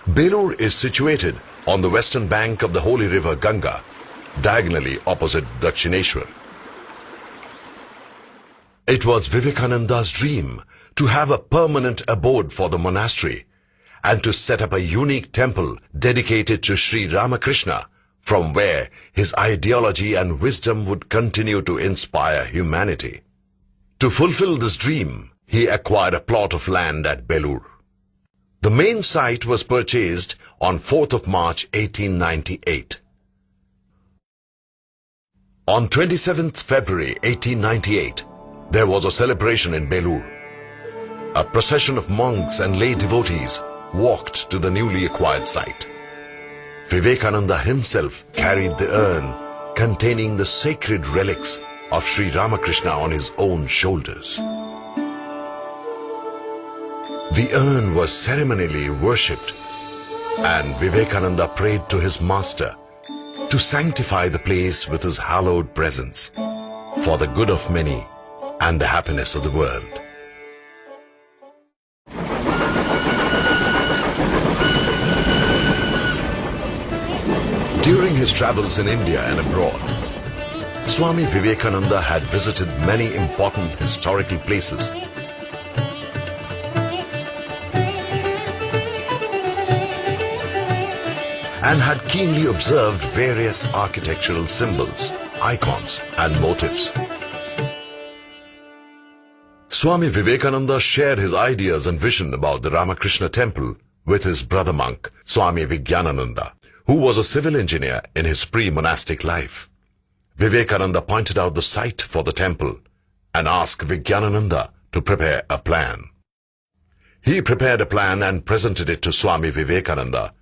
Belur is situated on the western bank of the holy river Ganga, diagonally opposite Dakshineshwar. It was Vivekananda's dream to have a permanent abode for the monastery and to set up a unique temple dedicated to Sri Ramakrishna, from where his ideology and wisdom would continue to inspire humanity. To fulfill this dream, he acquired a plot of land at Belur. The main site was purchased on 4th of March 1898. On 27th February 1898, there was a celebration in Belur. A procession of monks and lay devotees walked to the newly acquired site. Vivekananda himself carried the urn containing the sacred relics of Sri Ramakrishna on his own shoulders. The urn was ceremonially worshipped, and Vivekananda prayed to his master to sanctify the place with his hallowed presence for the good of many and the happiness of the world. During his travels in India and abroad, Swami Vivekananda had visited many important historical places. And had keenly observed various architectural symbols, icons, and motifs. Swami Vivekananda shared his ideas and vision about the Ramakrishna temple with his brother monk, Swami Vijnanananda, who was a civil engineer in his pre-monastic life. Vivekananda pointed out the site for the temple and asked Vijnanananda to prepare a plan. He prepared a plan and presented it to Swami Vivekananda,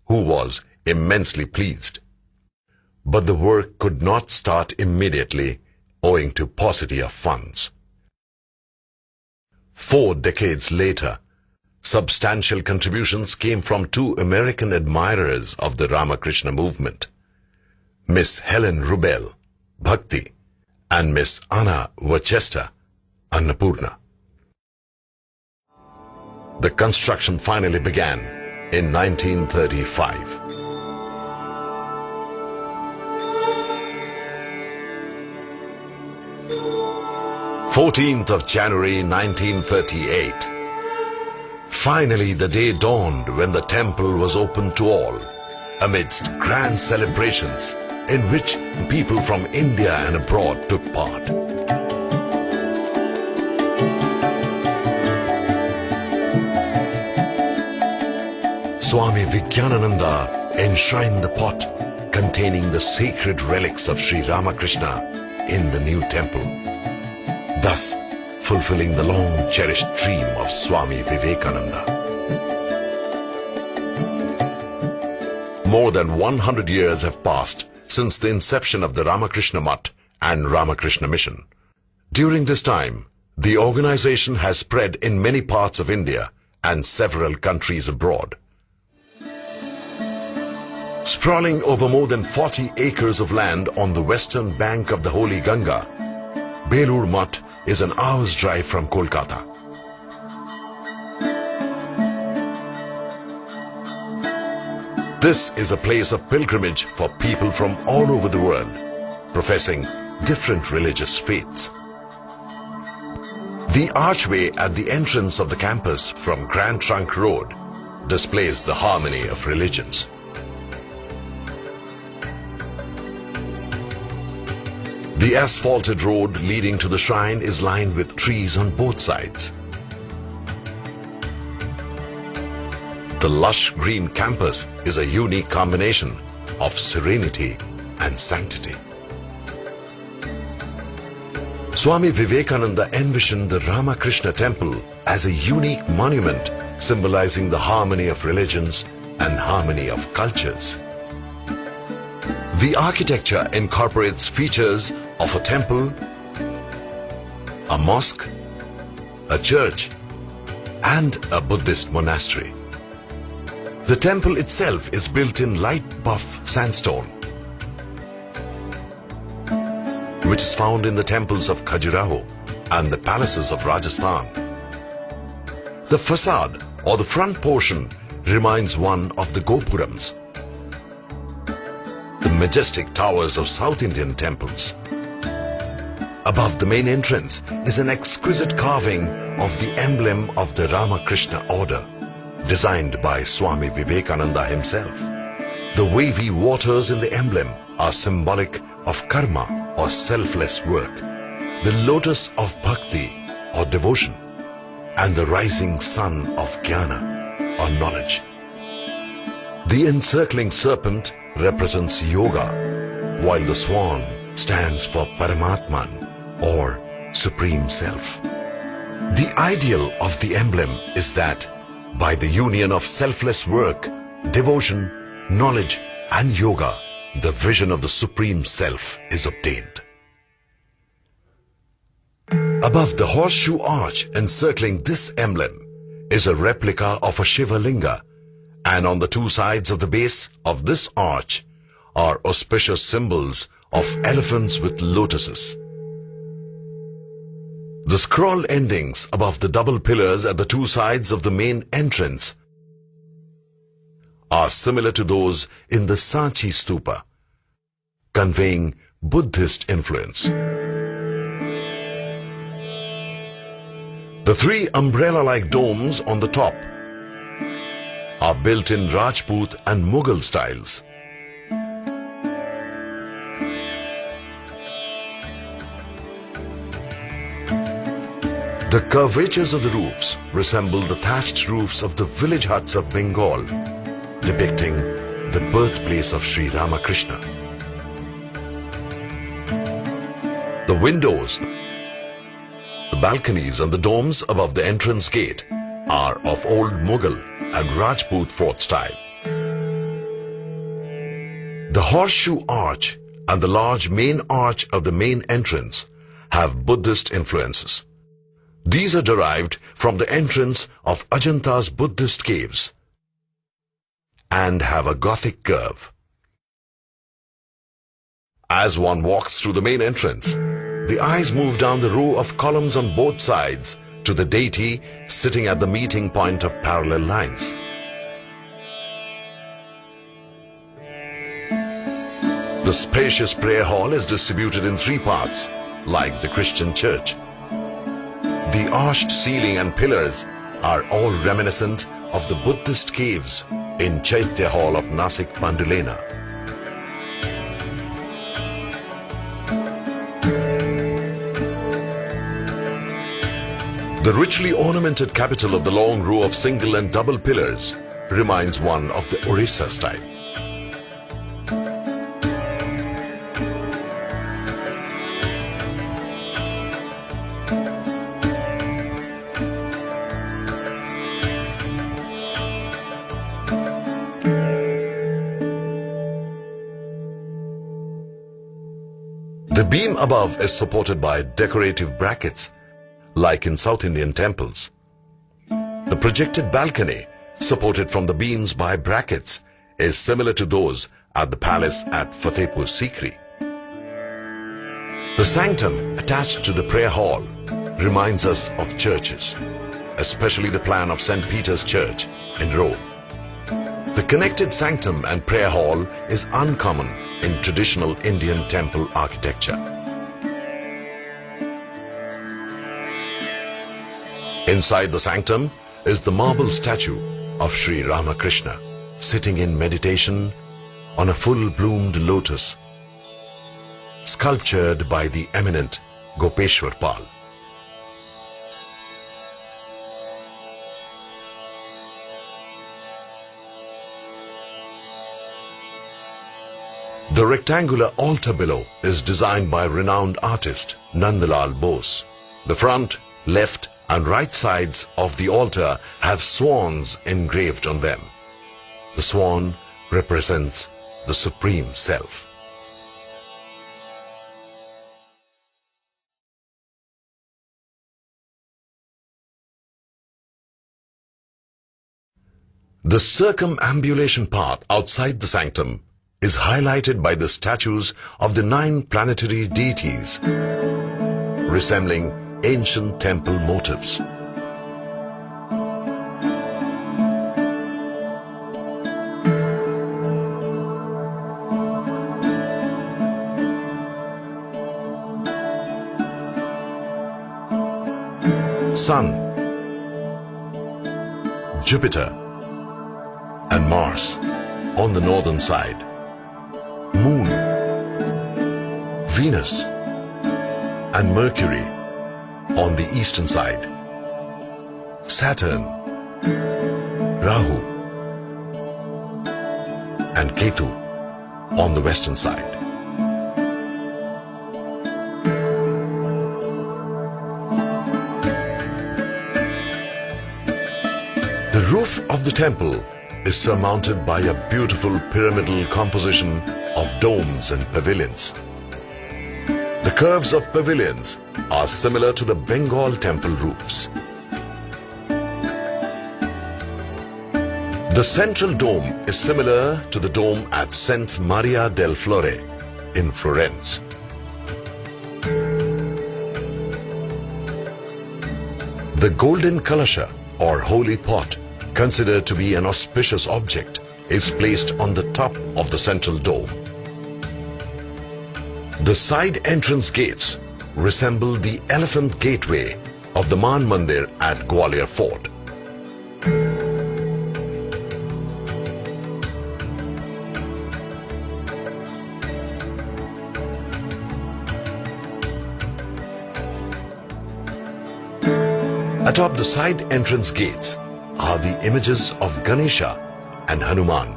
who was immensely pleased. But the work could not start immediately owing to paucity of funds. 4 decades later, substantial contributions came from 2 American admirers of the Ramakrishna movement, Miss Helen Rubel, Bhakti, and Miss Anna Worcester, Annapurna. The construction finally began in 1935. 14th of January 1938. Finally, the day dawned when the temple was open to all, amidst grand celebrations in which people from India and abroad took part. Swami Vijnanananda enshrined the pot containing the sacred relics of Sri Ramakrishna in the new temple, thus fulfilling the long-cherished dream of Swami Vivekananda. More than 100 years have passed since the inception of the Ramakrishna Math and Ramakrishna Mission. During this time, the organization has spread in many parts of India and several countries abroad. Sprawling over more than 40 acres of land on the western bank of the holy Ganga, Belurmath is an hour's drive from Kolkata. This is a place of pilgrimage for people from all over the world, professing different religious faiths. The archway at the entrance of the campus from Grand Trunk Road displays the harmony of religions. The asphalted road leading to the shrine is lined with trees on both sides. The lush green campus is a unique combination of serenity and sanctity. Swami Vivekananda envisioned the Ramakrishna temple as a unique monument symbolizing the harmony of religions and harmony of cultures. The architecture incorporates features of a temple, a mosque, a church, and a Buddhist monastery. The temple itself is built in light buff sandstone, which is found in the temples of Khajuraho and the palaces of Rajasthan. The facade or the front portion reminds one of the Gopurams, the majestic towers of South Indian temples. Above the main entrance is an exquisite carving of the emblem of the Ramakrishna order, designed by Swami Vivekananda himself. The wavy waters in the emblem are symbolic of karma or selfless work, the lotus of bhakti or devotion, and the rising sun of jnana or knowledge. The encircling serpent represents yoga, while the swan stands for Paramatman or Supreme Self. The ideal of the emblem is that by the union of selfless work, devotion, knowledge and yoga, the vision of the Supreme Self is obtained. Above the horseshoe arch encircling this emblem is a replica of a Shiva Linga, and on the two sides of the base of this arch are auspicious symbols of elephants with lotuses. The scroll endings above the double pillars at the two sides of the main entrance are similar to those in the Sanchi Stupa, conveying Buddhist influence. The three umbrella-like domes on the top are built in Rajput and Mughal styles. The curvatures of the roofs resemble the thatched roofs of the village huts of Bengal, depicting the birthplace of Sri Ramakrishna. The windows, the balconies and the domes above the entrance gate are of old Mughal and Rajput fort style. The horseshoe arch and the large main arch of the main entrance have Buddhist influences. These are derived from the entrance of Ajanta's Buddhist caves and have a Gothic curve. As one walks through the main entrance, the eyes move down the row of columns on both sides to the deity sitting at the meeting point of parallel lines. The spacious prayer hall is distributed in three parts, like the Christian church. The arched ceiling and pillars are all reminiscent of the Buddhist caves in Chaitya Hall of Nasik Pandulena. The richly ornamented capital of the long row of single and double pillars reminds one of the Orissa style. The beam above is supported by decorative brackets, like in South Indian temples. The projected balcony, supported from the beams by brackets, is similar to those at the palace at Fatehpur Sikri. The sanctum attached to the prayer hall reminds us of churches, especially the plan of St. Peter's Church in Rome. The connected sanctum and prayer hall is uncommon in traditional Indian temple architecture. Inside the sanctum is the marble statue of Sri Ramakrishna, sitting in meditation on a full-bloomed lotus, sculptured by the eminent Gopeshwar Pal. The rectangular altar below is designed by renowned artist Nandlal Bose. The front, left and right sides of the altar have swans engraved on them. The swan represents the Supreme Self. The circumambulation path outside the sanctum is highlighted by the statues of the 9 planetary deities, resembling ancient temple motifs. Sun, Jupiter and Mars on the northern side, Moon, Venus and Mercury on the eastern side, Saturn, Rahu and Ketu on the western side. The roof of the temple is surmounted by a beautiful pyramidal composition of domes and pavilions. The curves of pavilions are similar to the Bengal temple roofs. The central dome is similar to the dome at Saint Maria del Fiore in Florence. The golden kalasha or holy pot, considered to be an auspicious object, is placed on the top of the central dome. The side entrance gates resemble the elephant gateway of the Man Mandir at Gwalior Fort. Atop the side entrance gates are the images of Ganesha and Hanuman,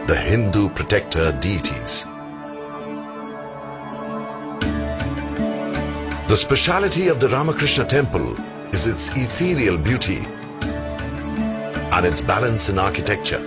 the Hindu protector deities. The speciality of the Ramakrishna temple is its ethereal beauty and its balance in architecture.